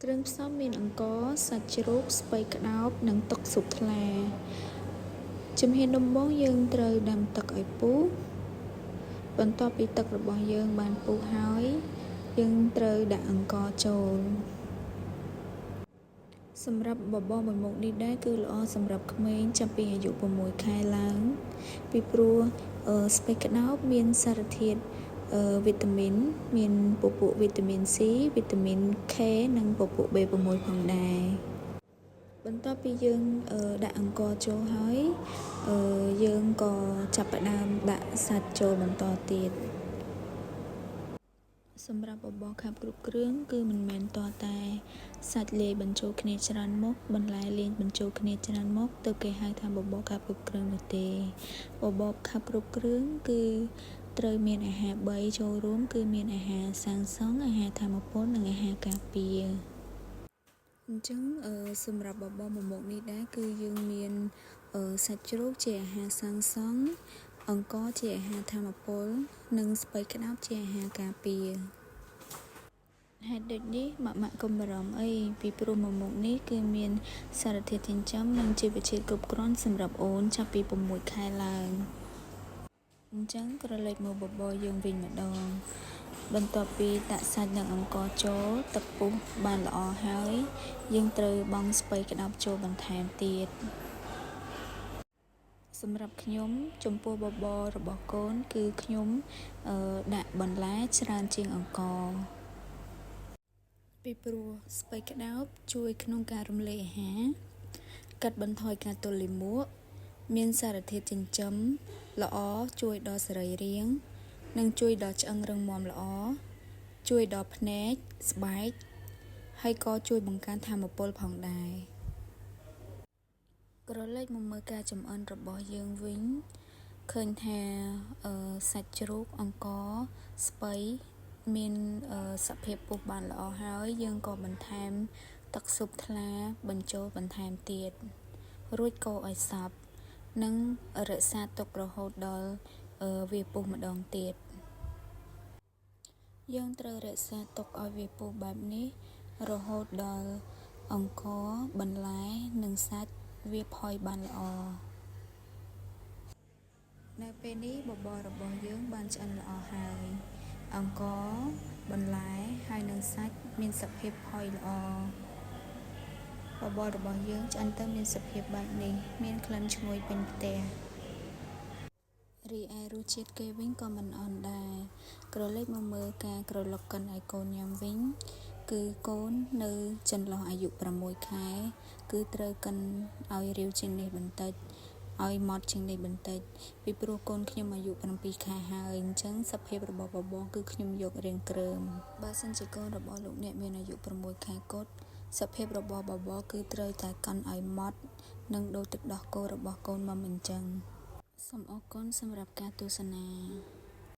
គ្រឿងផ្សំមានអង្ករសាច់ជ្រូកស្ពៃក្តោបនិងទឹកស៊ុបថ្លាជំហានដំបូងយើងត្រូវដាំទឹកឲ្យពុះបន្ទាប់ពីទឹករបស់យើងបានពុះហើយយើងត្រូវដាក់អង្ករចូលសម្រាប់បបរមួយមុខនេះដែរគឺល្អសម្រាប់ក្មេងចាប់ពីអាយុ6ខែឡើងពីព្រោះស្ពៃក្តោបមានសារធាតុវីតាមីនមានពពួកវីតាមីន C វីតាមីន K និងពពួក B6 ផងដែរបន្ទាប់ពីយើងដាក់អង្ករចូលហើយយើងក៏ចាប់ផ្ដើមដាក់សាច់ចូលបន្តទៀតសម្រាប់បបរខាប់គ្រប់គ្រឿងគឺមិនមែនតតែសាច់លាយបញ្ចូលគ្នាច្រើនមុខបន្លែលាយបញ្ចូលគ្នាច្រើនមុខទើបគេហៅថាបបរខាប់គ្រប់គ្រឿងនោះទេបបរខាប់គ្រប់គ្រឿងគឺត្រូវមានអាហារ3ចូលរួមគឺមានអាហារសាងសង់អាហារថាមពលនិងអាហារការពារអញ្ចឹងសម្រាប់បបរមួយមុខនេះដែរគឺយើងមានសាច់ជ្រូកជាអាហារសាងសង់អង្ករជាអាហារថាមពលនិងស្ពៃក្តោបជាអាហារការពារហេតុដូចនេះម៉ាក់កុំបារម្ភអីពីព្រោះមួយមុខនេះគឺមានសារធាតុចិញ្ចឹមនិងជីវជាតិគ្រប់គ្រាន់សម្រាប់អូនចាប់ពី6ខែឡើងអញ្ចឹងក្រឡេកមកបបរយើងវិញម្ដងបន្ទាប់ពីដាក់សាច់និងអង្ករចូលទឹកពុះបានល្អហើយយើងត្រូវបង់ស្ពៃក្តោបចូលបន្ថែមទៀតសម្រាប់ខ្ញុំចំពោះបបររបស់កូនគឺខ្ញុំដាក់បន្លែច្រើនជាងអង្ករពីព្រោះស្ពៃក្តោបជួយក្នុងការរំលាយអាហារកាត់បន្ថយការទល់លាមកមានសារធាតុចិញ្ចឹមល្អជួយដល់សរីរាង្គនិងជួយដល់ឆ្អឹងរឹងមាំល្អជួយដល់ភ្នែកស្បែកហើយក៏ជួយបង្កើនថាមពលផងដែរក្រឡេកមកមើលការចម្អិនរបស់យើងវិញឃើញថាសាច់ជ្រូកអង្ករស្ពៃមានសភាពពុះបានល្អហើយយើងក៏បន្ថែមទឹកស៊ុបថ្លាបញ្ចូលបន្ថែមទៀតរួចកូរឲ្យសព្វនិងរក្សាទុករហូតដល់វាពុះម្ដងទៀតយើងត្រូវរក្សាទុកឲ្យវាពុះបែបនេះរហូតដល់អង្ករបន្លែនិងសាច់វាផុយបានល្អនៅពេលនេះបបររបស់យើងបានឆ្អិនល្អហើយអង្ករបន្លែហើយនិងសាច់មានសភាពផុយល្អបបររបស់យើងឆ្អិនទៅមានសភាពបែបនេះមានក្លិនឈ្ងុយពេញផ្ទះរីឯរសជាតិគេវិញក៏មិនអន់ដែរក្រឡេកមកមើលការក្រឡុកកិនឲ្យកូនញ៉ាំវិញគឺកូននៅចន្លោះអាយុ6ខែគឺត្រូវកិនឲ្យរាវជាងនេះបន្តិចឲ្យម៉ត់ជាងនេះបន្តិចពីព្រោះកូនខ្ញុំអាយុ7ខែហើយអញ្ចឹងសភាពរបស់បបរគឺខ្ញុំយករៀងគ្រើមបើសិនជាកូនរបស់លោកអ្នកមានអាយុ6ខែគត់សភាពរបស់បបរគឺត្រូវតែកិនឲ្យម៉ត់និងដូរទឹកដោះគោរបស់កូនមុំអញ្ចឹងសូមអរគុណសម្រាប់ការទស្សនា